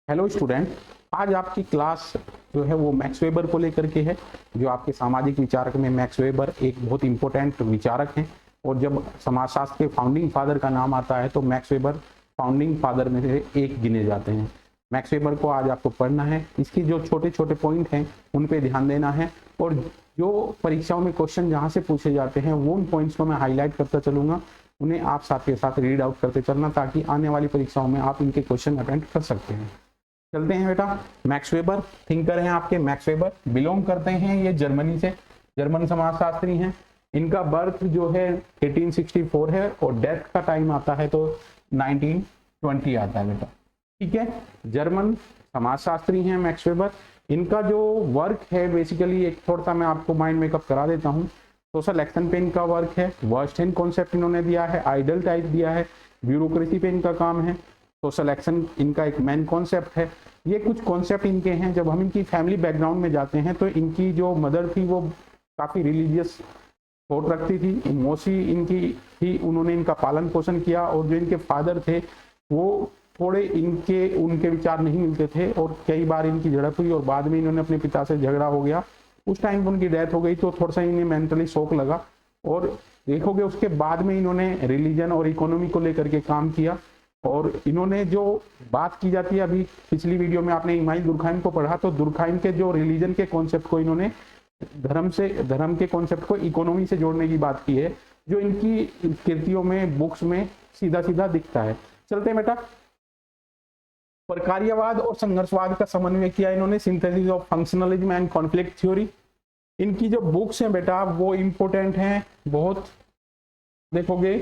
Hello student. आज आपकी class जो है वो मैक्स वेबर को लेकर के है। जो आपके सामाजिक विचारक में मैक्स वेबर एक बहुत इंपॉर्टेंट विचारक हैं और जब समाजशास्त्र के फाउंडिंग फादर का नाम आता है तो मैक्स वेबर फाउंडिंग फादर में से एक गिने जाते हैं। मैक्स वेबर को आज आपको पढ़ना है, इसकी जो छोटे छोटे पॉइंट हैं उन पे ध्यान देना है और जो परीक्षाओं में क्वेश्चन जहाँ से पूछे जाते हैं वो उन पॉइंट्स को मैं हाईलाइट करता चलूंगा, उन्हें आप साथ के साथ रीड आउट करते चलना ताकि आने वाली परीक्षाओं में आप इनके क्वेश्चन अटेम्प्ट कर सकते हैं। चलते हैं बेटा। मैक्स वेबर थिंकर हैं आपके। मैक्स वेबर बिलोंग करते हैं ये जर्मनी से, जर्मन समाजशास्त्री हैं। इनका बर्थ जो है 1864 है और डेथ का टाइम आता है तो 1920 आता है बेटा। ठीक है, जर्मन समाजशास्त्री हैं मैक्स वेबर। इनका जो वर्क है बेसिकली एक थोड़ा सा मैं आपको माइंड मेकअप करा देता हूँ। सोशल एक्शन पे इनका वर्क है, वर्स्टेन कॉन्सेप्ट इन्होंने दिया है, आइडल टाइप दिया है, ब्यूरोक्रेसी पे इनका काम है, सोशल एक्शन इनका एक मेन कॉन्सेप्ट है। ये कुछ कॉन्सेप्ट इनके हैं। जब हम इनकी फैमिली बैकग्राउंड में जाते हैं तो इनकी जो मदर थी वो काफ़ी रिलीजियस थॉट रखती थी, मोस्टली इनकी थी, उन्होंने इनका पालन पोषण किया। और जो इनके फादर थे वो थोड़े इनके उनके विचार नहीं मिलते थे और कई बार इनकी झड़प हुई और बाद में इन्होंने अपने पिता से झगड़ा हो गया। उस टाइम पर उनकी डेथ हो गई तो थोड़ा सा इन्हें मेंटली शॉक लगा और देखोगे उसके बाद में इन्होंने रिलीजन और इकोनॉमी को लेकर के काम किया। और इन्होंने जो बात की जाती है, अभी पिछली वीडियो में आपने इमाइल दुर्खाइम को पढ़ा तो दुर्खाइम के जो रिलीजन के कॉन्सेप्ट को इन्होंने धर्म के कॉन्सेप्ट को इकोनॉमी से जोड़ने की बात की है, जो इनकी कृतियों में बुक्स में सीधा सीधा दिखता है। चलते हैं बेटा। प्रकार्यवाद और संघर्षवाद का समन्वय किया इन्होंने, synthesis of functionalism and conflict theory. इनकी जो बुक्स हैं बेटा वो इंपॉर्टेंट हैं बहुत। देखोगे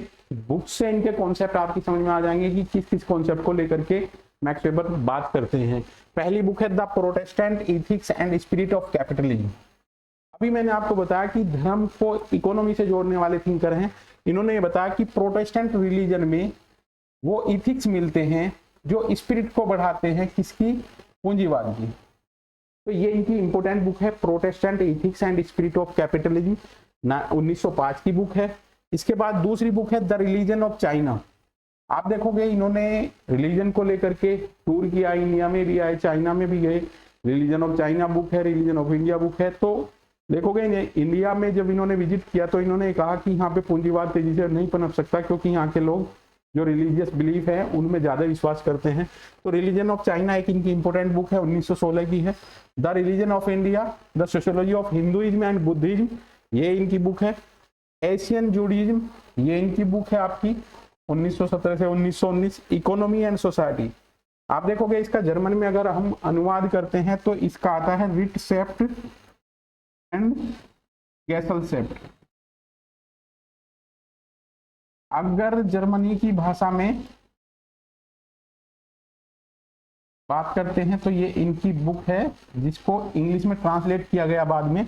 बुक से इनके कॉन्सेप्ट आपकी समझ में आ जाएंगे कि किस किस कॉन्सेप्ट को लेकर के मैक्स वेबर बात करते हैं। पहली बुक है the Protestant ethics and spirit of capitalism. अभी मैंने आपको बताया कि धर्म को इकोनॉमी से जोड़ने वाले थिंकर हैं। इन्होंने ये बताया कि प्रोटेस्टेंट रिलीजन में वो इथिक्स मिलते हैं जो स्पिरिट को बढ़ाते हैं, किसकी? पूंजीवाद की। तो ये इनकी इंपोर्टेंट बुक है, Protestant ethics and spirit of capitalism, 1905 की बुक है। इसके बाद दूसरी बुक है द रिलीजन ऑफ चाइना। आप देखोगे इन्होंने रिलीजन को लेकर के टूर किया, इंडिया में भी आए, चाइना में भी गए। रिलीजन ऑफ चाइना बुक है, रिलीजन ऑफ इंडिया बुक है। तो देखोगे इंडिया में जब इन्होंने विजिट किया तो इन्होंने कहा कि यहाँ पे पूंजीवाद तेजी से नहीं पनप सकता क्योंकि यहाँ के लोग जो रिलीजियस बिलीफ है उनमें ज्यादा विश्वास करते हैं। तो रिलीजन ऑफ चाइना एक इनकी इंपोर्टेंट बुक है, 1916 की है। The religion of India, the sociology of Hinduism and Buddhism, ये इनकी बुक है। एशियन जूडिज्म, ये इनकी बुक है आपकी 1917 से 1919। इकोनॉमी एंड सोसाइटी, आप देखोगे इसका जर्मन में अगर हम अनुवाद करते हैं तो इसका आता है रिटसेप्ट एंड गैसलसेप्ट। अगर जर्मनी की भाषा में बात करते हैं तो ये इनकी बुक है जिसको इंग्लिश में ट्रांसलेट किया गया बाद में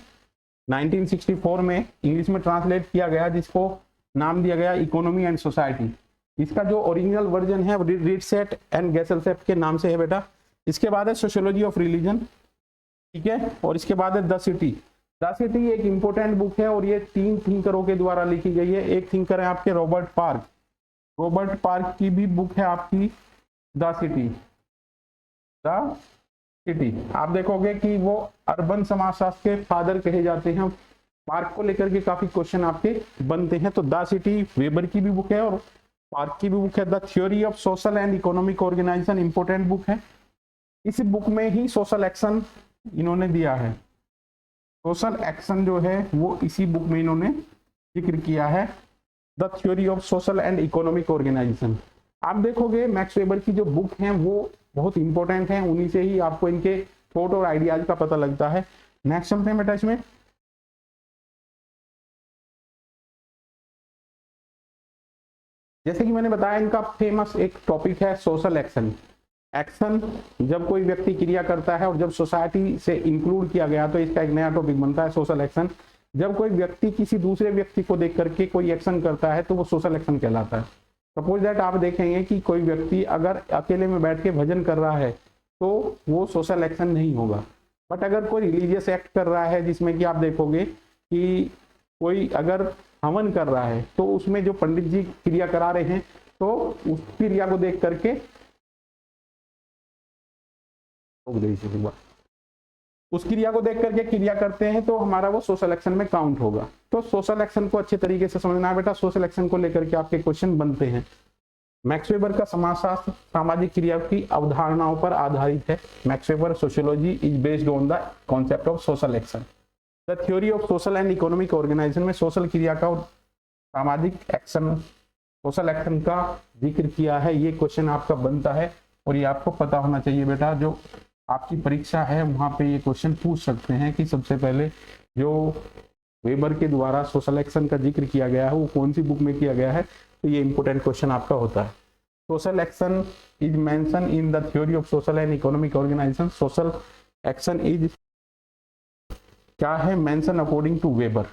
1964 में इंग्लिश में ट्रांसलेट किया गया, जिसको नाम दिया गया इकोनॉमी एंड सोसाइटी। इसका जो ओरिजिनल वर्जन है रिटसेट एंड गैसलसेप्ट के नाम से है बेटा। इसके बाद है सोशियोलॉजी ऑफ रिलीजन, ठीक है। और इसके बाद है द सिटी। द सिटी एक इंपॉर्टेंट बुक है और ये 3 थिंकरों के द्वारा लिखी गई है। एक थिंकर है आपके रॉबर्ट पार्क, रॉबर्ट पार्क की भी बुक है आपकी द सिटी। द सिटी आप देखोगे कि वो अर्बन समाजशास्त्र के फादर कहे जाते हैं। पार्क को लेकर के काफी क्वेश्चन आपके बनते हैं। तो द सिटी वेबर की भी बुक है और पार्क की भी बुक है। The theory of social and economic organisation important book है। इस बुक में ही सोशल एक्शन इन्होंने दिया है। सोशल एक्शन जो है वो इसी बुक में इन्होंने जिक्र किया है, the theory of social and economic organisation. आप देखोगे मैक्स वेबर की जो बुक हैं वो बहुत इंपॉर्टेंट हैं, उन्हीं से ही आपको इनके थॉट और आइडियाज का पता लगता है। नेक्स्ट चलते हैं बेटा इसमें। जैसे कि मैंने बताया इनका फेमस एक टॉपिक है सोशल एक्शन। एक्शन जब कोई व्यक्ति क्रिया करता है और जब सोसाइटी से इंक्लूड किया गया तो इसका एक नया टॉपिक बनता है सोशल एक्शन। जब कोई व्यक्ति किसी दूसरे व्यक्ति को देख करके कोई एक्शन करता है तो वो सोशल एक्शन कहलाता है। सपोज दैट आप देखेंगे कि कोई व्यक्ति अगर अकेले में बैठ के भजन कर रहा है तो वो सोशल एक्शन नहीं होगा। बट अगर कोई रिलीजियस एक्ट कर रहा है जिसमें कि आप देखोगे कि कोई अगर हवन कर रहा है तो उसमें जो पंडित जी क्रिया करा रहे हैं तो उस क्रिया को देख करके रोक दे इसे एक बार। उस क्रिया को देख करके क्रिया करते हैं तो हमारा वो सोशल एक्शन में काउंट होगा। तो सोशल एक्शन को अच्छे तरीके से समझना है बेटा। सोशल एक्शन को लेकर के आपके क्वेश्चन बनते हैं। मैक्स वेबर का समाजशास्त्र सामाजिक क्रिया की अवधारणाओं पर आधारित है। Max Weber sociology is based on the concept of social action. The theory of social and economic organisation में सोशल क्रिया का और सामाजिक एक्शन सोशल एक्शन का जिक्र किया है। ये क्वेश्चन आपका बनता है और ये आपको पता होना चाहिए बेटा। जो आपकी परीक्षा है वहां पे ये क्वेश्चन पूछ सकते हैं कि सबसे पहले जो वेबर के द्वारा सोशल एक्शन का जिक्र किया गया है वो कौन सी बुक में किया गया है। तो ये इंपॉर्टेंट क्वेश्चन आपका होता है। Social action is mention in the theory of social and economic organisation. Social action is क्या है, mention according to Weber.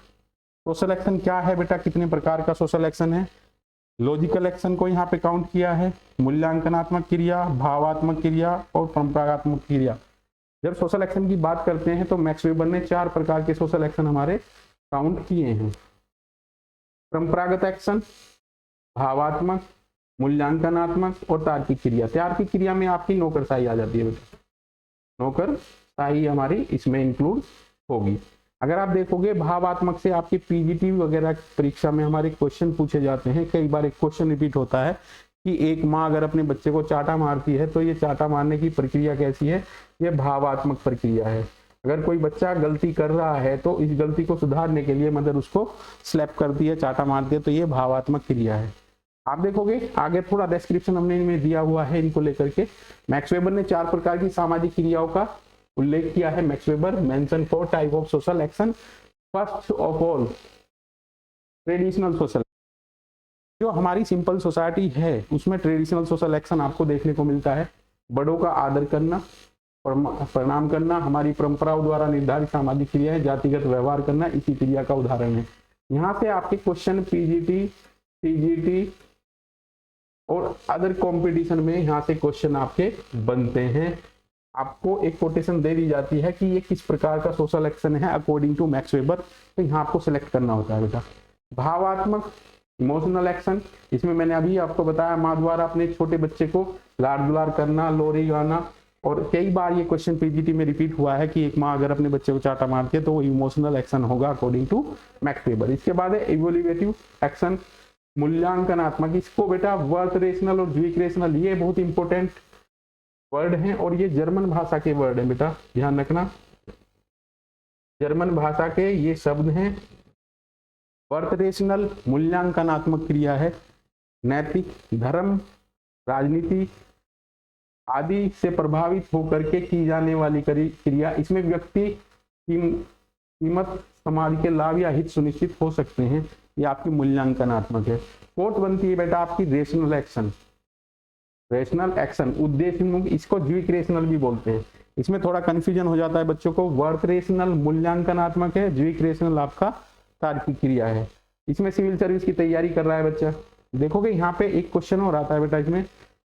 Social action क्या है बेटा, कितने प्रकार का सोशल एक्शन है। लॉजिकल एक्शन को यहाँ पे काउंट किया है, मूल्यांकनात्मक क्रिया, भावात्मक क्रिया और परंपरागत क्रिया। जब सोशल एक्शन की बात करते हैं तो मैक्स वेबर ने 4 प्रकार के सोशल एक्शन हमारे काउंट किए हैं। परंपरागत एक्शन, भावात्मक, मूल्यांकनात्मक और तार्किक क्रिया। तार्किक क्रिया में आपकी नौकरशाही आ जाती है बेटा, नौकरशाही हमारी इसमें इंक्लूड होगी। अगर आप देखोगे भावात्मक से आपकी पीजीटी वगैरह परीक्षा में हमारे क्वेश्चन पूछे जाते हैं। कई बार एक क्वेश्चन रिपीट होता है कि एक माँ अगर अपने बच्चे को चाटा मारती है तो ये चाटा मारने की प्रक्रिया कैसी है, ये भावात्मक प्रक्रिया है। अगर कोई बच्चा गलती कर रहा है तो इस गलती को सुधारने के लिए मदर उसको स्लैप करती है, चाटा मारती है, तो ये भावात्मक क्रिया है। आप देखोगे आगे थोड़ा डिस्क्रिप्शन हमने इनमें दिया हुआ है इनको लेकर के। मैक्स वेबर ने 4 प्रकार की सामाजिक क्रियाओं का उल्लेख किया है। Max weber mention 4 type of social action. First of all traditional social. जो हमारी सिंपल सोसाइटी है उसमें ट्रेडिशनल सोशल एक्शन आपको देखने को मिलता है। बड़ों का आदर करना, प्रणाम करना हमारी परंपराओं द्वारा निर्धारित सामाजिक क्रिया है। जातिगत व्यवहार करना इसी क्रिया का उदाहरण है। यहाँ से आपके क्वेश्चन पीजीटी, सीजीटी और अदर कंपटीशन में यहाँ से क्वेश्चन आपके बनते हैं। आपको एक कोटेशन दे दी जाती है कि ये किस प्रकार का सोशल एक्शन है अकॉर्डिंग टू मैक्स वेबर, तो यहाँ आपको सिलेक्ट करना होता है बेटा। भावात्मक इमोशनल एक्शन, इसमें मैंने अभी आपको बताया माँ द्वारा अपने छोटे बच्चे को लाड दुलार करना, लोरी गाना। और कई बार ये क्वेश्चन पीजीटी में रिपीट हुआ है कि एक माँ अगर अपने बच्चे को चाटा मारती है तो वो इमोशनल एक्शन होगा अकॉर्डिंग टू मैक्स वेबर। इसके बाद है इवोल्यूटिव एक्शन, मूल्यांकनात्मक। इसको बेटा वर्थ रेशनल और ज्विक रेशनल, ये बहुत इंपॉर्टेंट वर्ड हैं और ये जर्मन भाषा के वर्ड हैं बेटा, ध्यान रखना। जर्मन भाषा के ये शब्द हैं। वर्थ रेशनल मूल्यांकनात्मक क्रिया है। नैतिक, धर्म, राजनीति आदि से प्रभावित होकर के की जाने वाली क्रिया। इसमें व्यक्ति कीमत, समाज के लाभ या हित सुनिश्चित हो सकते हैं। ये आपकी मूल्यांकनात्मक है। फोर्थ बनती है बेटा आपकी रेशनल एक्शन। रेशनल एक्शन उद्देश्य, इसको ज्विक रेशनल भी बोलते हैं। इसमें थोड़ा कंफ्यूजन हो जाता है बच्चों को। वर्थ रेशनल मूल्यांकनात्मक है, ज्विक रेशनल आपका तार्किक क्रिया है। इसमें सिविल सर्विस की तैयारी कर रहा है बच्चा, देखोगे यहाँ पे एक क्वेश्चन और आता है बेटा। इसमें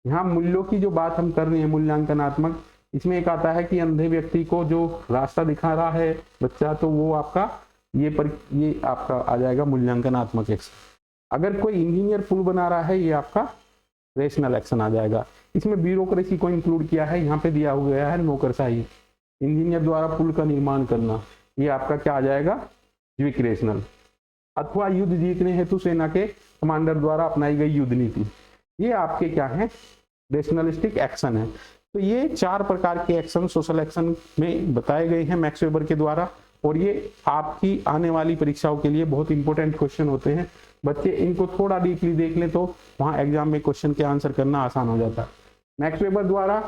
यहाँ मूल्यों की जो बात हम कर रहे हैं मूल्यांकनात्मक, इसमें एक आता है कि अंधे व्यक्ति को जो रास्ता दिखा रहा है बच्चा, तो वो आपका ये आपका आ जाएगा मूल्यांकनात्मक एक्शन। अगर कोई इंजीनियर पुल बना रहा है, ये आपका रेशनल एक्शन आ जाएगा। इसमें ब्यूरोक्रेसी को इंक्लूड किया है, यहाँ पे दिया हो गया है नौकरशाही। इंजीनियर द्वारा पुल का निर्माण करना, ये आपका क्या आ जाएगा, ज्विक रेशनल। अथवा युद्ध जीतने हेतु सेना के कमांडर द्वारा अपनाई गई युद्ध नीति, ये आपके क्या है, रेशनलिस्टिक एक्शन है। तो ये 4 प्रकार के एक्शन सोशल एक्शन में बताए गए हैं मैक्स वेबर के द्वारा और ये आपकी आने वाली परीक्षाओं के लिए बहुत इंपॉर्टेंट क्वेश्चन होते हैं। बच्चे इनको थोड़ा डीपली देख लें तो वहां एग्जाम में क्वेश्चन के आंसर करना आसान हो जाता है। मैक्स वेबर द्वारा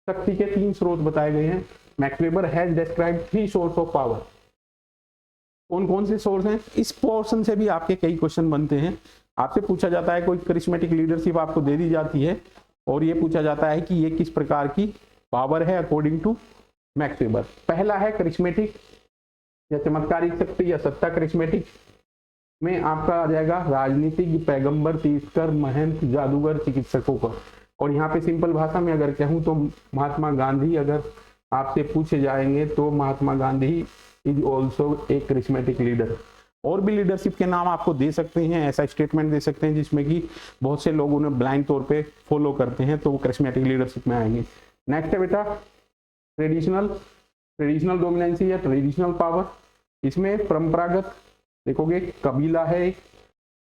शक्ति के 3 स्रोत बताए गए हैं। Max weber has described 3 source of power. कौन कौन से सोर्स हैं, इस पोर्शन से भी आपके कई क्वेश्चन बनते हैं। आपसे पूछा जाता है, कोई करिश्मेटिक लीडरशिप आपको दे दी जाती है और ये पूछा जाता है कि ये किस प्रकार की पावर है अकॉर्डिंग टू मैक्स वेबर। पहला है करिश्मेटिक या चमत्कारिक शक्ति या सत्ता। करिश्मेटिक में आपका आ जाएगा राजनीतिक, पैगंबर, तीर्थकर, महंत, जादूगर, चिकित्सकों का। और यहाँ पे सिंपल भाषा में अगर कहूँ तो महात्मा गांधी अगर आपसे पूछे जाएंगे तो Mahatma Gandhi is also a charismatic leader. और भी लीडरशिप के नाम आपको दे सकते हैं, ऐसा स्टेटमेंट दे सकते हैं जिसमें कि बहुत से लोग उन्हें ब्लाइंड तौर पे फॉलो करते हैं, तो वो करिश्मेटिक लीडरशिप में आएंगे। नेक्स्ट है बेटा ट्रेडिशनल ट्रेडिशनल डोमिनेंसी या ट्रेडिशनल पावर। इसमें परंपरागत देखोगे कबीला है, एक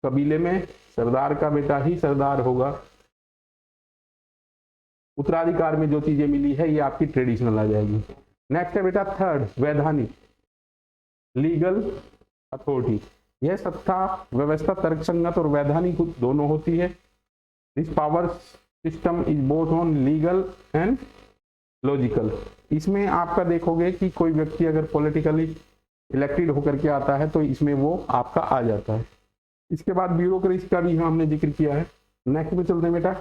कबीले में सरदार का बेटा ही सरदार होगा। उत्तराधिकार में जो चीजें मिली है ये आपकी ट्रेडिशनल आ जाएगी। नेक्स्ट है बेटा थर्ड, वैधानिक, लीगल अथॉरिटी। यह सत्ता व्यवस्था तर्कसंगत और वैधानिक दोनों होती है। This power system is both on legal and logical. इसमें आपका देखोगे कि कोई व्यक्ति अगर पॉलिटिकली इलेक्टेड होकर के आता है तो इसमें वो आपका आ जाता है। इसके बाद ब्यूरोक्रेसी का भी हमने जिक्र किया है। नेक्स्ट पे चलते हैं बेटा,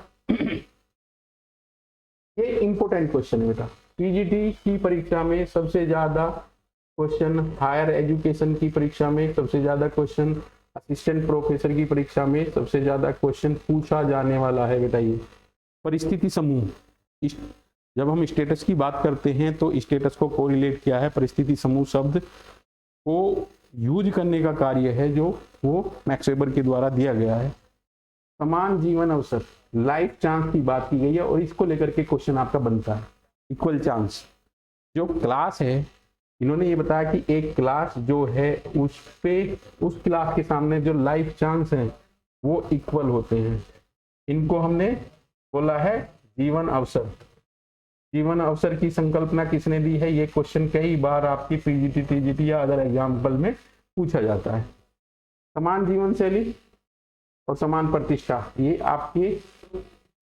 ये इंपॉर्टेंट क्वेश्चन है बेटा। पीजीटी की परीक्षा में सबसे ज्यादा क्वेश्चन, हायर एजुकेशन की परीक्षा में सबसे ज्यादा क्वेश्चन, असिस्टेंट प्रोफेसर की परीक्षा में सबसे ज्यादा क्वेश्चन पूछा जाने वाला है बेटा ये परिस्थिति समूह। जब हम स्टेटस की बात करते हैं तो स्टेटस को कोरिलेट किया है परिस्थिति समूह शब्द को यूज करने का कार्य है जो वो मैक्स वेबर के द्वारा दिया गया है। समान जीवन अवसर, लाइफ चांस की बात की गई है और इसको लेकर के क्वेश्चन आपका बनता है। इक्वल चांस, जो क्लास है इन्होंने ये बताया कि एक क्लास जो है उस पे उस क्लास के सामने जो लाइफ चांस हैं वो इक्वल होते हैं। इनको हमने बोला है जीवन अवसर। जीवन अवसर की संकल्पना किसने दी है? ये क्वेश्चन कई बार आपकी पीजीटी, टीजीटी या अदर एग्जाम्पल में पूछा जाता है। समान जीवन शैली और समान प्रतिष्ठा, ये आपके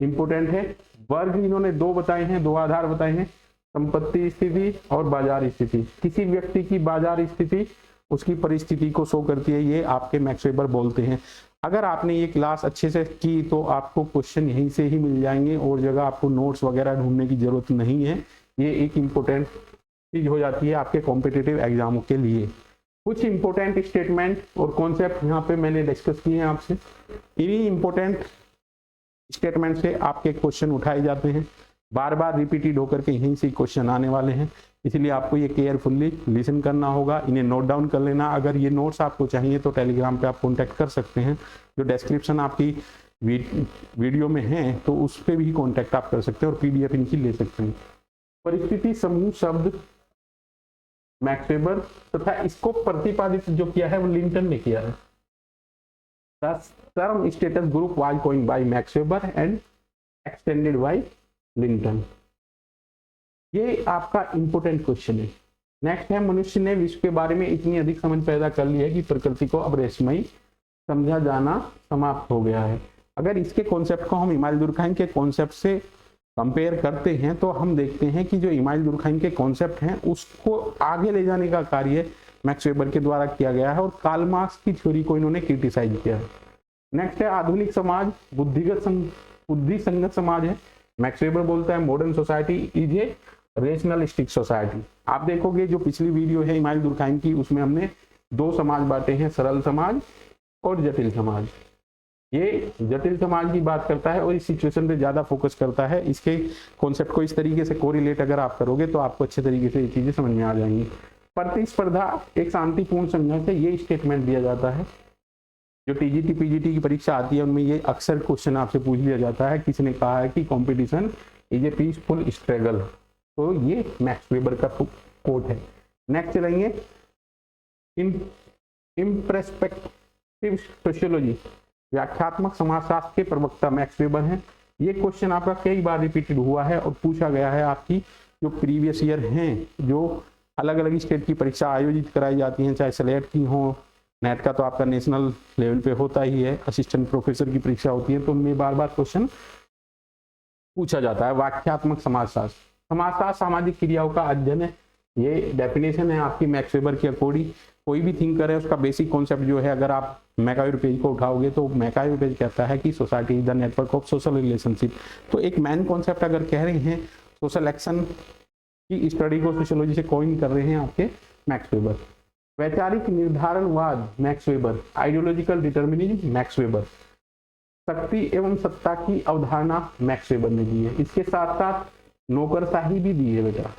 इंपोर्टेंट है। वर्ग इन्होंने दो बताए हैं, दो आधार बताए हैं, संपत्ति स्थिति और बाजार स्थिति। किसी व्यक्ति की बाजार स्थिति उसकी परिस्थिति को शो करती है, ये आपके मैक्स वेबर बोलते हैं। अगर आपने ये क्लास अच्छे से की तो आपको क्वेश्चन यहीं से ही मिल जाएंगे और जगह आपको नोट्स वगैरह ढूंढने की जरूरत नहीं है। ये एक इम्पोर्टेंट चीज हो जाती है आपके कॉम्पिटिटिव एग्जामों के लिए। कुछ इंपॉर्टेंट स्टेटमेंट और कॉन्सेप्ट यहाँ पे मैंने डिस्कस किए हैं आपसे। इन्हीं इंपॉर्टेंट स्टेटमेंट से आपके क्वेश्चन उठाए जाते हैं, बार बार रिपीटेड होकर के यहीं से क्वेश्चन आने वाले हैं, इसलिए आपको ये केयरफुल्ली लिसन करना होगा, इन्हें नोट डाउन कर लेना। अगर ये नोट्स आपको चाहिए तो टेलीग्राम पे आप कॉन्टैक्ट कर सकते हैं, जो डिस्क्रिप्शन आपकी वीडियो में है तो उस पर भी कॉन्टैक्ट आप कर सकते हैं और पीडीएफ इनकी ले सकते हैं। परिस्थिति समूह शब्द मैक्स वेबर तथा इसको प्रतिपादित जो किया है वो लिंटन ने किया है। The term status group was coined by Max Weber and extended by Linton. ये आपका इंपोर्टेंट क्वेश्चन है। नेक्स्ट है, मनुष्य ने विश्व के बारे में इतनी अधिक समझ पैदा कर ली है कि प्रकृति को अब रहस्यमयी समझा जाना समाप्त हो गया है। अगर इसके कॉन्सेप्ट को हम इमाइल दुर्खाइम के कॉन्सेप्ट से कंपेयर करते हैं तो हम देखते हैं कि जो इमाइल दुर्खाइम के कॉन्सेप्ट हैं उसको आगे ले जाने का कार्य मैक्स वेबर के द्वारा किया गया है और कार्ल मार्क्स की थ्योरी को इन्होंने क्रिटिसाइज किया है। नेक्स्ट है, आधुनिक समाज बुद्धि संगत समाज है। मैक्स वेबर बोलता है modern society is a rationalistic society. आप देखोगे जो पिछली वीडियो है इमाइल दुर्खाइम की, उसमें हमने दो समाज बांटे हैं, सरल समाज और जटिल समाज। ये जटिल समाज की बात करता है और इस सिचुएशन पे ज्यादा फोकस करता है। इसके कॉन्सेप्ट को इस तरीके से कोरिलेट अगर आप करोगे तो आपको अच्छे तरीके से ये चीजें समझ में आ जाएंगी। प्रतिस्पर्धा एक शांतिपूर्ण संघर्ष है, ये स्टेटमेंट दिया जाता है। जो टीजीटी पीजीटी की परीक्षा आती है उनमें ये अक्सर क्वेश्चन आपसे पूछ लिया जाता है, किसने कहा है कि competition is a peaceful struggle, तो ये मैक्स वेबर का कोट है। नेक्स्ट चलेंगे, इम्प्रेस्पेक्टिव सोशियोलॉजी, व्याख्यात्मक समाजशास्त्र के प्रवक्ता मैक्स वेबर हैं। ये क्वेश्चन आपका कई बार रिपीटेड हुआ है और पूछा गया है आपकी जो प्रीवियस ईयर हैं, जो अलग अलग स्टेट की परीक्षा आयोजित कराई जाती हैं, चाहे सेलेक्ट की हो, नेट का तो आपका नेशनल लेवल पे होता ही है, असिस्टेंट प्रोफेसर की परीक्षा होती है, तो उनमें बार बार क्वेश्चन पूछा जाता है। व्याख्यात्मक समाजशास्त्र, समाजशास्त्र सामाजिक क्रियाओं का अध्ययन है, ये डेफिनेशन है आपकी मैक्स वेबर की अकॉर्डिंग। कोई भी थिंकर है उसका बेसिक कॉन्सेप्ट जो है, अगर आप मैकाइवर पेज को उठाओगे तो मैकाइवर पेज कहता है कि society is the network of social relationship. तो एक मेन कॉन्सेप्ट अगर कह रहे हैं सोशल एक्शन की स्टडी को सोशियोलॉजी से कॉइन कर रहे हैं आपके मैक्स वेबर। वैचारिक निर्धारणवाद Max Weber, ideological determinism Max Weber, शक्ति एवं सत्ता की अवधारणा मैक्स वेबर ने दी है। इसके साथ साथ नौकरशाही भी दी है बेटा,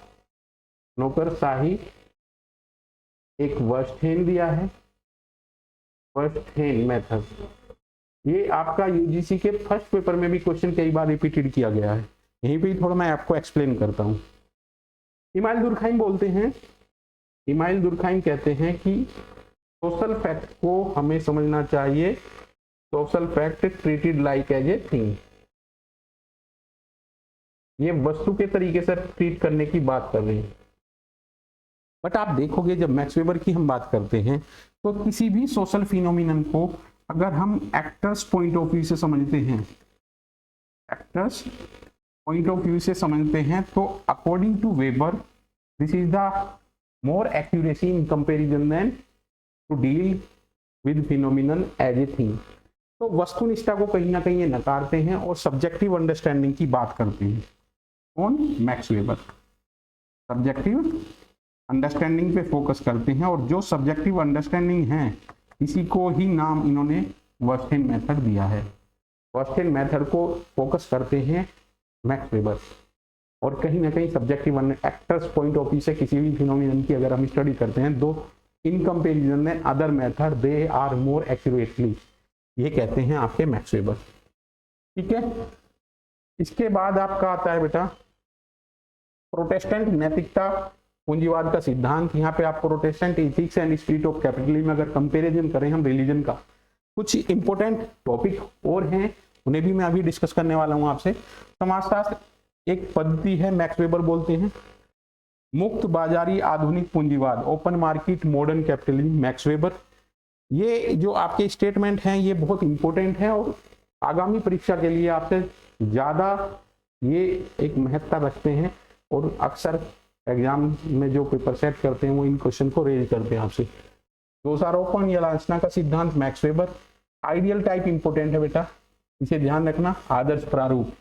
नौकरशाही एक वर्स्टेन दिया है, वर्स्टेन मेथड। ये आपका यूजीसी के फर्स्ट पेपर में भी क्वेश्चन कई बार रिपीटेड किया गया है, यहीं पे थोड़ा मैं आपको एक्सप्लेन करता हूँ। इमाइल दुर्खाइम बोलते हैं, इमाइल दुर्खाइम कहते हैं कि सोशल फैक्ट को हमें समझना चाहिए, social fact treated like as a thing, ये वस्तु के तरीके से ट्रीट करने की बात कर रहे हैं। बट आप देखोगे जब मैक्स वेबर की हम बात करते हैं तो किसी भी सोशल फिनोमिनन को अगर हम एक्टर्स पॉइंट ऑफ व्यू से समझते हैं, एक्टर्स पॉइंट ऑफ व्यू से समझते हैं, तो according to Weber this is the more accuracy in comparison than to deal with phenomenon as a thing. तो वस्तुनिष्ठता को कहीं ना कहीं ये नकारते हैं और सब्जेक्टिव अंडरस्टैंडिंग की बात करते हैं। कौन? मैक्स वेबर सब्जेक्टिव अंडरस्टैंडिंग पे फोकस करते हैं, और जो सब्जेक्टिव अंडरस्टैंडिंग है इसी को ही नाम इन्होंने वर्स्टेन मेथड दिया है। वर्स्टेन मेथड को फोकस करते हैं मैक्स वेबर, और कहीं ना कहीं subjective actors point of view से किसी भी फिनोमिनन की अगर हम स्टडी करते हैं तो इन कंपेरिजन में other method they are more accurately, ये कहते हैं आपके मैक्स वेबर। ठीक है, इसके बाद आपका आता है बेटा प्रोटेस्टेंट नैतिकता पूंजीवाद का सिद्धांत। यहाँ पे आप Protestant ethics and spirit of capitalism अगर कंपैरिजन करें हम रिलीजन का, कुछ इंपॉर्टेंट टॉपिक और हैं उन्हें भी मैं अभी डिस्कस करने वाला हूँ आपसे। समाजशास्त्र एक पद्धति है, मैक्स वेबर बोलते हैं मुक्त बाजारी आधुनिक पूंजीवाद, open market modern capitalism, max weber. ये जो आपके स्टेटमेंट हैं ये बहुत इंपॉर्टेंट है और आगामी परीक्षा के लिए आपसे ज़्यादा ये एक महत्ता रखते हैं, और अक्सर एग्जाम में जो पेपर सेट करते हैं वो इन क्वेश्चन को रेज करते हैं आपसे। दोषारोपण या लांछना का सिद्धांत max weber. Ideal type important है बेटा, इसे ध्यान रखना। आदर्श प्रारूप,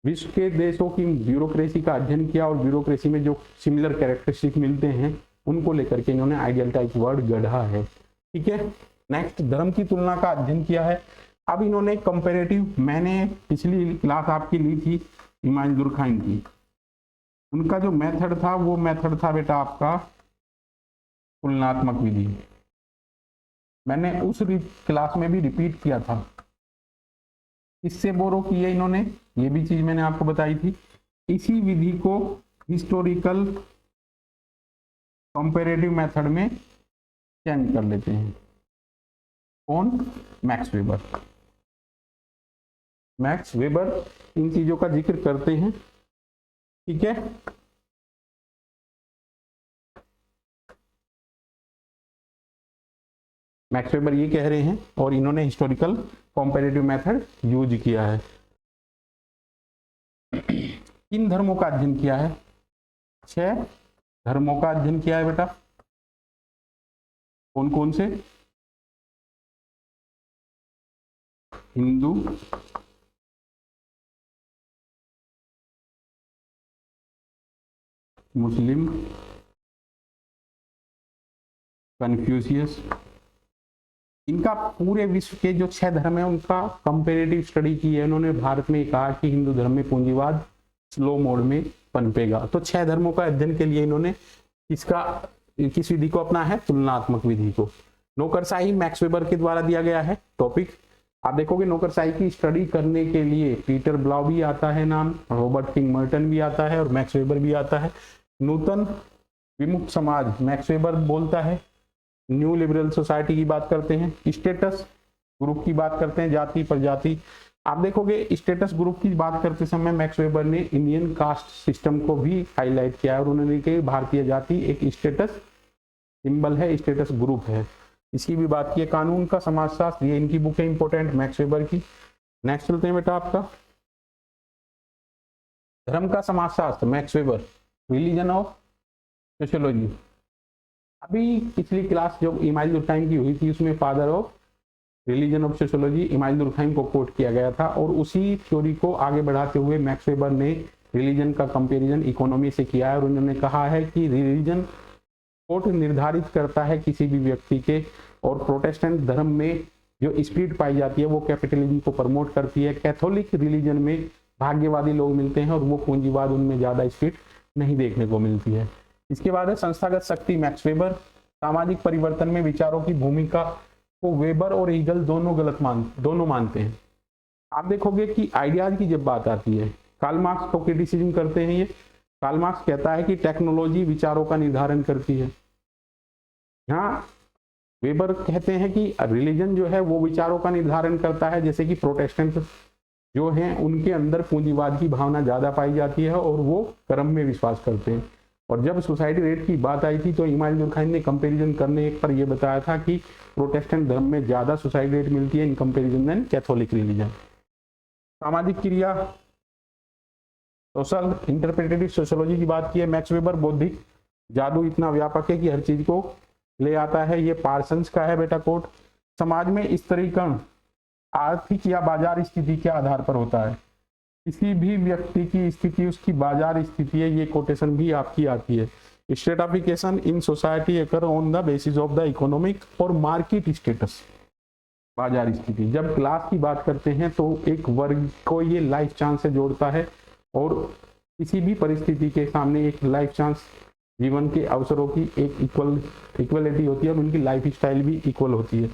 विश्व के देशों की ब्यूरोक्रेसी का अध्ययन किया और ब्यूरोक्रेसी में जो सिमिलर कैरेक्टरिस्टिक मिलते हैं उनको लेकर के इन्होंने आइडियल टाइप वर्ड गढ़ा है। ठीक है, नेक्स्ट धर्म की तुलना का अध्ययन किया है। अब इन्होंने कंपैरेटिव, मैंने पिछली क्लास आपकी ली थी इमाइल दुर्खाइम की, उनका जो मेथड था वो मेथड था बेटा आपका तुलनात्मक विधि। मैंने उस क्लास में भी रिपीट किया था, इससे बोरो किए इन्होंने, ये भी चीज मैंने आपको बताई थी। इसी विधि को हिस्टोरिकल कंपैरेटिव मेथड में चेंज कर लेते हैं। कौन? Max weber. मैक्स वेबर इन चीजों का जिक्र करते हैं। ठीक है, मैक्स वेबर ये कह रहे हैं और इन्होंने हिस्टोरिकल कंपैरेटिव मेथड यूज किया है। किन धर्मों का अध्ययन किया है? 6 धर्मों का अध्ययन किया है बेटा। कौन कौन से? हिंदू, मुस्लिम, कन्फ्यूशियस। इनका पूरे विश्व के जो 6 धर्म है उनका कंपेरेटिव स्टडी की है उन्होंने। भारत में कहा कि हिंदू धर्म में पूंजीवाद स्लो मोड में पनपेगा, तो 6 धर्मों का अध्ययन के लिए इन्होंने किस विधि को अपना है? तुलनात्मक विधि को। नौकरशाही मैक्स वेबर के द्वारा दिया गया है टॉपिक। आप देखोगे नौकरशाही की स्टडी करने के लिए पीटर ब्लाउ भी आता है नाम, रॉबर्ट किंग मर्टन भी आता है और मैक्स वेबर भी आता है। नूतन विमुक्त समाज मैक्स वेबर बोलता है। न्यू लिबरल सोसाइटी की बात करते हैं। स्टेटस ग्रुप की बात करते हैं, जाति प्रजाति। आप देखोगे स्टेटस ग्रुप की बात करते समय मैक्स वेबर ने इंडियन कास्ट सिस्टम को भी हाईलाइट किया है और उन्होंने कहा भारतीय जाति एक स्टेटस सिंबल है, स्टेटस ग्रुप है, इसकी भी बात की है। कानून का समाजशास्त्र, ये इनकी बुक है इंपॉर्टेंट मैक्स वेबर की। नेक्स्ट चलते हैं बेटा आपका धर्म का समाजशास्त्र max weber, religion of sociology. अभी पिछली क्लास जो इमाइल दुर्खाइम की हुई थी उसमें father of religion of sociology email दुर्खाइम को कोट किया गया था, और उसी थ्योरी को आगे बढ़ाते हुए मैक्स वेबर ने रिलीजन का कंपैरिजन इकोनॉमी से किया है और उन्होंने कहा है कि रिलीजन कोट निर्धारित करता है किसी भी व्यक्ति के, और प्रोटेस्टेंट धर्म में जो स्पिरिट पाई जाती है वो कैपिटलिज्म को प्रमोट करती है। कैथोलिक रिलीजन में भाग्यवादी लोग मिलते हैं और वो पूंजीवाद उनमें ज्यादा स्पिरिट नहीं देखने को मिलती है। इसके बाद है संस्थागत शक्ति मैक्स वेबर। सामाजिक परिवर्तन में विचारों की भूमिका को वेबर और ईगल दोनों मानते हैं। आप देखोगे कि आइडियाज की जब बात आती है, कार्ल मार्क्स को क्रिटिसिज्म करते हैं ये, कार्ल मार्क्स कहता है कि टेक्नोलॉजी विचारों का निर्धारण करती है। यहाँ वेबर कहते हैं कि रिलीजन जो है वो विचारों का निर्धारण करता है, जैसे कि प्रोटेस्टेंट जो हैं उनके अंदर पूंजीवाद की भावना ज्यादा पाई जाती है और वो कर्म में विश्वास करते हैं। और जब सोसाइटी रेट की बात आई थी तो इमानुएल दुर्खाइम ने कंपैरिजन करने पर यह बताया था कि प्रोटेस्टेंट धर्म में ज्यादा सोसाइटी रेट मिलती है in comparison than Catholic religion. सामाजिक क्रिया सोशल इंटरप्रेटेटिव सोशियोलॉजी की बात की है मैक्स वेबर। बौद्धिक जादू इतना व्यापक है कि हर चीज को ले आता है, ये पार्सन्स का है बेटा कोट। समाज में स्त्रीकरण आर्थिक या बाजार स्थिति के आधार पर होता है। किसी भी व्यक्ति की स्थिति उसकी बाजार स्थिति है, ये कोटेशन भी आपकी आती है। Stratification in society occur on the basis of the economic और मार्केट स्टेटस। बाजार स्थिति, जब क्लास की बात करते हैं तो एक वर्ग को ये लाइफ चांस से जोड़ता है और किसी भी परिस्थिति के सामने एक लाइफ चांस जीवन के अवसरों की एक इक्वलिटी होती है और उनकी लाइफ स्टाइल भी इक्वल होती है।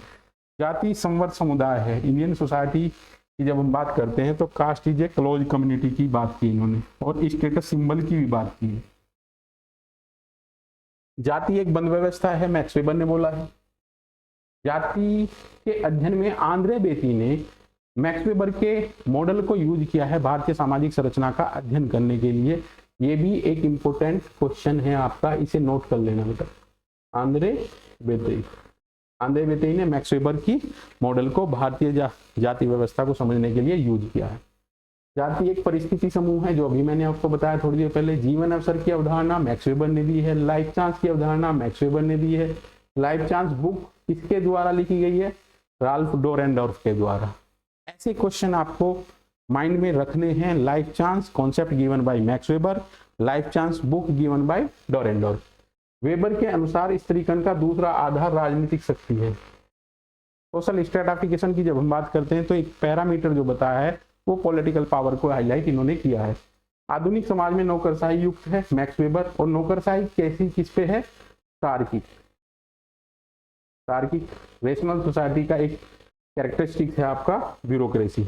जाति संवर्ग समुदाय है। इंडियन सोसाइटी की जब हम बात करते हैं तो caste is a close community की बात की इन्होंने और स्टेटस सिंबल की भी बात की है। जाति एक बंद व्यवस्था है, मैक्स वेबर ने बोला है। जाति के अध्ययन में आंद्रे बेती ने मैक्स वेबर के मॉडल को यूज किया है भारतीय सामाजिक संरचना का अध्ययन करने के लिए। ये भी एक इंपॉर्टेंट क्वेश्चन है आपका, इसे नोट कर लेना बेटा। आंद्रे बेतेई ने मैक्स वेबर की मॉडल को भारतीय जाति व्यवस्था को समझने के लिए यूज किया है। जाति एक परिस्थिति समूह है, जो अभी मैंने आपको बताया थोड़ी देर पहले। जीवन अवसर की अवधारणा मैक्स वेबर ने दी है। लाइफ चांस की अवधारणा मैक्स वेबर ने दी है। लाइफ चांस बुक किसके द्वारा लिखी गई है? राल्फ डोरेंडोर्फ के द्वारा। ऐसे क्वेश्चन आपको माइंड में रखने हैं। Life chance concept given by Max Weber, life chance book given by Dahrendorf. Weber के अनुसार स्त्रीकरण का दूसरा आधार राजनीतिक शक्ति है। सोशल स्ट्रेटिफिकेशन की जब हम बात करते हैं तो एक पैरामीटर जो बताया है वो पॉलिटिकल पावर को हाईलाइट इन्होंने किया है। आधुनिक समाज में नौकरशाही युक्त है मैक्स वेबर। और नौकरशाही कैसी किस पे है? तार्किक रेशनल सोसाइटी का एक कैरेक्टरिस्टिक है आपका ब्यूरोक्रेसी।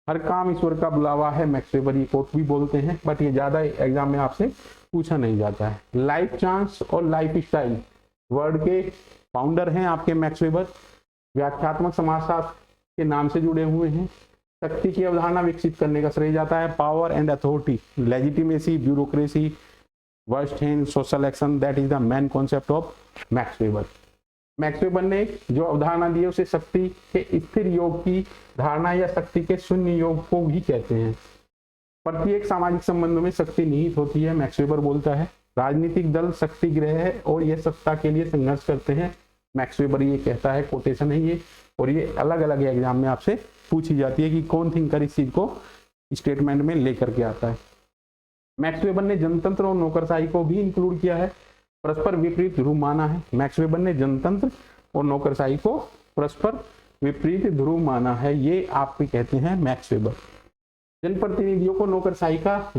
हर काम ईश्वर का बुलावा है, मैक्स वेबर ये कोट भी बोलते हैं, बट ये ज्यादा एग्जाम में आपसे पूछा नहीं जाता है। लाइफ चांस और लाइफ स्टाइल वर्ड के फाउंडर हैं आपके मैक्स वेबर। व्याख्यात्मक समाजशास्त्र के नाम से जुड़े हुए हैं। शक्ति की अवधारणा विकसित करने का श्रेय जाता है। Power and authority, legitimacy, bureaucracy, worst hand, social action, that is the main concept of max weber. Max weber ने जो अवधारणा दी है उसे शक्ति के स्थिर योग की धारणा या शक्ति के शून्य योग को भी कहते हैं। प्रत्येक सामाजिक संबंधों में शक्ति निहित होती है, मैक्स वेबर बोलता है। राजनीतिक दल शक्ति ग्रह है और ये सत्ता के लिए संघर्ष करते हैं, मैक्स वेबर ये कहता है। कोटेशन है ये, और ये अलग अलग एग्जाम में आपसे पूछी जाती है कि कौन थिंकर इस चीज को स्टेटमेंट में लेकर के आता है। मैक्स वेबर ने जनतंत्र और नौकरशाही को भी इंक्लूड किया है। परस्पर विपरीत ध्रुव माना है। मैक्स वेबर ने जनतंत्र और नौकरशाही को परस्पर विपरीत ध्रुव माना है, ये आप भी कहते हैं मैक्स वेबर। जनप्रतिनिधियों को नौकरशाही का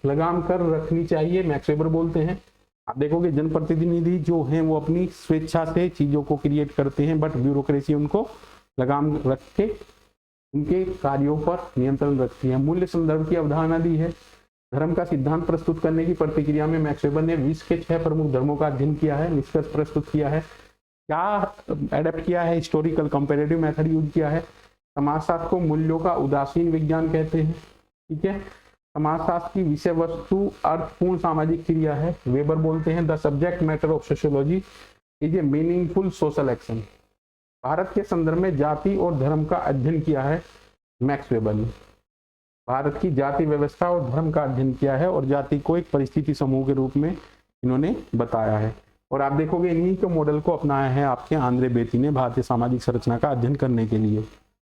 लगाम कर रखनी चाहिए, मैक्स वेबर बोलते हैं। आप देखोगे जनप्रतिनिधि जो हैं वो अपनी स्वेच्छा से चीजों को क्रिएट करते हैं, बट ब्यूरोक्रेसी उनको लगाम रख के उनके कार्यों पर नियंत्रण रखती है। मूल्य संदर्भ की अवधारणा दी है। धर्म का सिद्धांत प्रस्तुत करने की प्रतिक्रिया में मैक्स वेबर ने विश्व के 6 प्रमुख धर्मों का अध्ययन किया है, निष्कर्ष प्रस्तुत किया है। क्या एडेप्ट किया है? हिस्टोरिकल कंपैरेटिव मेथड यूज किया है। समाजशास्त्र को मूल्यों का उदासीन विज्ञान कहते हैं, ठीक है। समाजशास्त्र की विषय वस्तु अर्थपूर्ण सामाजिक क्रिया है, वेबर बोलते हैं। The subject matter of sociology is a meaningful social action. Bharat के संदर्भ में जाति और धर्म का अध्ययन किया है मैक्स वेबर ने। भारत की जाति व्यवस्था और धर्म का अध्ययन किया है और जाति को एक परिस्थिति समूह के रूप में इन्होंने बताया है। और आप देखोगे इन्हीं के मॉडल को अपनाया है आपके आंद्रे बेती ने भारतीय सामाजिक संरचना का अध्ययन करने के लिए।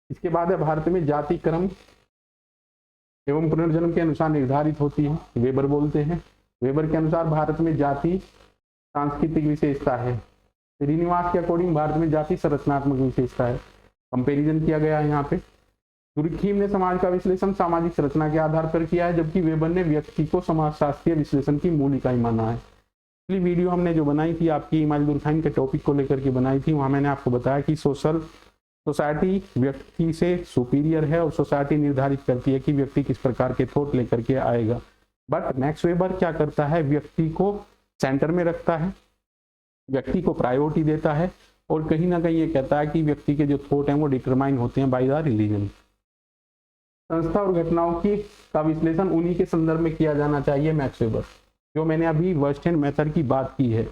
इसके बाद है भारत में जाति क्रम एवं पुनर्जन्म के अनुसार निर्धारित होती है, वेबर बोलते हैं। वेबर के अनुसार भारत में जाति सांस्कृतिक विशेषता है। श्रीनिवास के अकॉर्डिंग भारत में जाति संरचनात्मक विशेषता है। कंपैरिजन किया गया है यहाँ पे। दुर्खीम ने समाज का विश्लेषण सामाजिक संरचना के आधार पर किया है, जबकि वेबर ने व्यक्ति को समाजशास्त्रीय विश्लेषण की मूल इकाई माना है। पिछली वीडियो हमने जो बनाई थी आपकी इमानुएल दुर्खाइम के टॉपिक को लेकर के बनाई थी, वहां मैंने आपको बताया कि सोसाइटी व्यक्ति से सुपीरियर है और सोसाइटी निर्धारित करती है कि व्यक्ति किस प्रकार के थॉट लेकर के आएगा। बट मैक्स वेबर क्या करता है, व्यक्ति को सेंटर में रखता है, व्यक्ति को प्रायोरिटी देता है, और कहीं ना कहीं ये कहता है कि व्यक्ति के जो थॉट हैं वो डिटरमाइन होते हैं बाय द रिलीजन। संस्था और घटनाओं की का विश्लेषण उन्हीं के संदर्भ में किया जाना चाहिए मैक्स वेबर। जो मैंने अभी वर्स्टेन मेथड की बात की है,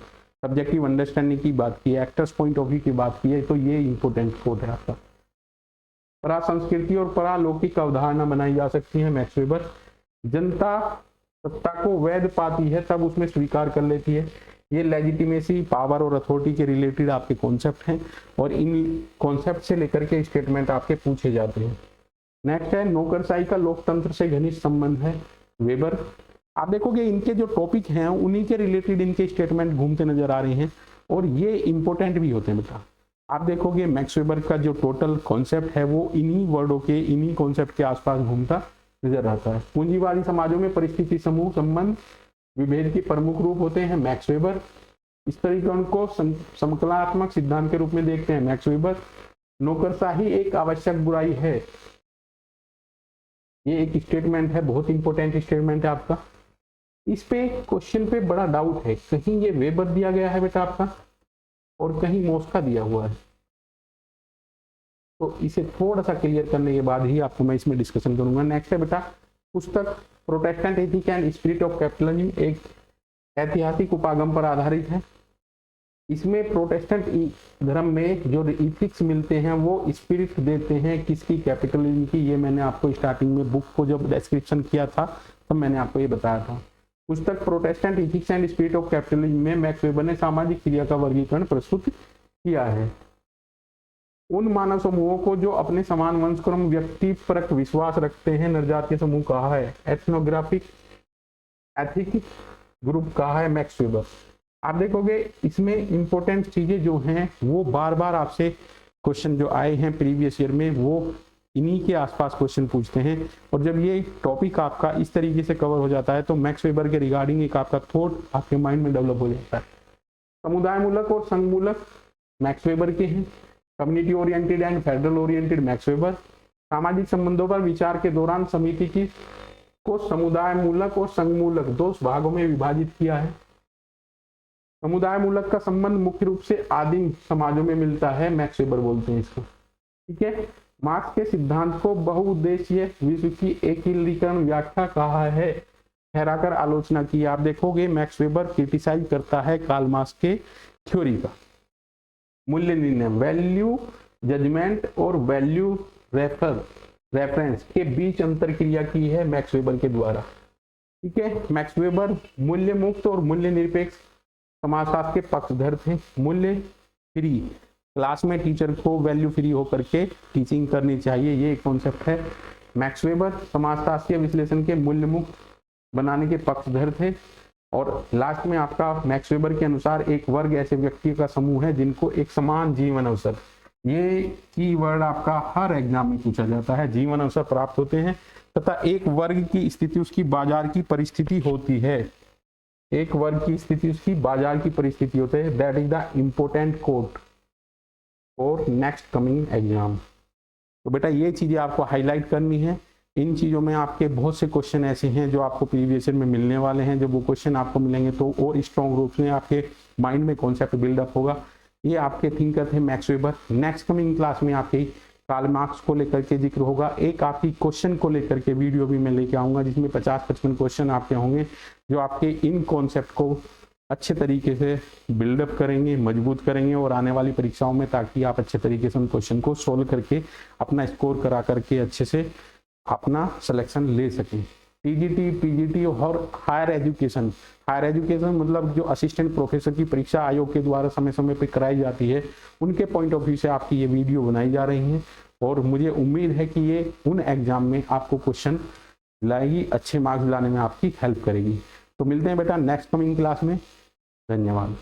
सब्जेक्टिव अंडरस्टैंडिंग की बात की है, एक्टर्स पॉइंट ऑफ व्यू की बात की है, तो ये इंपॉर्टेंट कोट है आपका। परा संस्कृति और परालौकिक अवधारणा बनाई जा सकती है मैक्स वेबर। जनता सत्ता को वैध पाती है तब उसमें स्वीकार कर लेती है। ये लेजिटिमेसी, पावर और अथॉरिटी के रिलेटेड आपके कॉन्सेप्ट हैं, और इन कॉन्सेप्ट से लेकर के स्टेटमेंट आपके पूछे जाते हैं। नेक्स्ट है नौकरशाही का लोकतंत्र से घनिष्ठ संबंध है, वेबर। आप देखोगे इनके जो टॉपिक हैं उन्हीं के रिलेटेड इनके स्टेटमेंट घूमते नजर आ रहे हैं, और ये इंपॉर्टेंट भी होते हैं बेटा। आप देखोगे मैक्स वेबर का जो टोटल कॉन्सेप्ट है वो इन्हीं वर्डों के, इन्हीं कॉन्सेप्ट के आसपास घूमता नजर आता है। पूंजीवादी समाजों में परिस्थिति समूह संबंध विभेद के प्रमुख रूप होते हैं मैक्स वेबर। इस तरीके को समकलात्मक सिद्धांत के रूप में देखते हैं मैक्स वेबर। नौकरशाही एक आवश्यक बुराई है, ये एक स्टेटमेंट है, बहुत इंपॉर्टेंट स्टेटमेंट है आपका। इस पे क्वेश्चन पे बड़ा डाउट है, कहीं ये वेबर दिया गया है बेटा आपका और कहीं मोस्का दिया हुआ है, तो इसे थोड़ा सा क्लियर करने के बाद ही आपको मैं इसमें डिस्कशन करूंगा। नेक्स्ट है बेटा पुस्तक Protestant ethic and spirit of capitalism, एक ऐतिहासिक उपागम पर आधारित है। इसमें प्रोटेस्टेंट धर्म में जो इथिक्स मिलते हैं वो स्पिरिट देते हैं किसकी, कैपिटलिज्म की। ये मैंने आपको स्टार्टिंग में बुक को जब डिस्क्रिप्शन किया था तब मैंने आपको ये बताया था। पुस्तक Protestant ethics and spirit of capitalism में मैक्स वेबर ने सामाजिक क्रिया का वर्गीकरण प्रस्तुत किया है। उन मानव समूहों को जो अपने समान वंशक्रम व्यक्तिपरक विश्वास रखते हैं नरजातीय समूह कहा है, एथनोग्राफिक एथिक ग्रुप कहा है मैक्स वेबर। आप देखोगे इसमें इंपॉर्टेंट चीजें जो हैं वो बार बार आपसे क्वेश्चन जो आए हैं प्रीवियस ईयर में वो इन्हीं के आसपास क्वेश्चन पूछते हैं, और जब ये टॉपिक आपका इस तरीके से कवर हो जाता है तो मैक्स वेबर के रिगार्डिंग एक आपका थॉट आपके माइंड में डेवलप हो जाता है। समुदाय मूलक और संघ मूलक मैक्स वेबर के हैं। Community oriented and federal oriented max weber. सामाजिक संबंधों पर विचार के दौरान समिति की को समुदाय मूलक और संघ मूलक दो भागों में विभाजित किया है। समुदाय मूलक का संबंध मुख्य रूप से आदिम समाजों में मिलता है, मैक्स वेबर बोलते हैं इसको, ठीक है। मार्क्स के सिद्धांत को बहुउद्देशीय विश्व की एकीकरण व्याख्या कहा है, ठहराकर आलोचना की। आप देखोगे मैक्स वेबर क्रिटिसाइज करता है कार्ल मार्क्स के थ्योरी का। मूल्य निर्णय, वैल्यू जजमेंट और वैल्यू रेफरेंस के बीच अंतर क्रिया की है मैक्स वेबर के द्वारा, ठीक है। मैक्स वेबर मूल्य मुक्त और मूल्य निरपेक्ष समाजशास्त्र के पक्षधर थे। मूल्य फ्री, क्लास में टीचर को वैल्यू फ्री होकर के टीचिंग करनी चाहिए, ये एक कॉन्सेप्ट है। मैक्स वेबर समाजशास्त्रीय विश्लेषण के मूल्य मुक्त बनाने के पक्षधर थे। और लास्ट में आपका मैक्स वेबर के अनुसार एक वर्ग ऐसे व्यक्ति का समूह है जिनको एक समान जीवन अवसर, ये कीवर्ड आपका हर एग्जाम में पूछा जाता है, जीवन अवसर प्राप्त होते हैं तथा एक वर्ग की स्थिति उसकी बाजार की परिस्थिति होती है, एक वर्ग की स्थिति उसकी बाजार की परिस्थिति होती है। That is the important quote for next coming exam. तो बेटा ये चीजें आपको हाईलाइट करनी है। इन चीज़ों में आपके बहुत से क्वेश्चन ऐसे हैं जो आपको प्रीवियस ईयर में मिलने वाले हैं। जब वो क्वेश्चन आपको मिलेंगे तो और स्ट्रॉन्ग रूप से आपके माइंड में कॉन्सेप्ट बिल्डअप होगा। ये आपके थिंकर थे max weber. Next coming class में आपकी कार्ल मार्क्स को लेकर के जिक्र होगा। एक आपकी क्वेश्चन को लेकर के वीडियो भी मैं लेके आऊँगा जिसमें 50-55 क्वेश्चन आपके होंगे जो आपके इन कॉन्सेप्ट को अच्छे तरीके से बिल्डअप करेंगे, मजबूत करेंगे और आने वाली परीक्षाओं में ताकि आप अच्छे तरीके से उन क्वेश्चन को सोल्व करके अपना स्कोर करा करके अच्छे से अपना सिलेक्शन ले सकें। टीजीटी, पीजीटी और हायर एजुकेशन मतलब जो असिस्टेंट प्रोफेसर की परीक्षा आयोग के द्वारा समय समय पर कराई जाती है, उनके पॉइंट ऑफ व्यू से आपकी ये वीडियो बनाई जा रही है और मुझे उम्मीद है कि ये उन एग्जाम में आपको क्वेश्चन लाएगी, अच्छे मार्क्स लाने में आपकी हेल्प करेगी। तो मिलते हैं बेटा नेक्स्ट कमिंग क्लास में। धन्यवाद।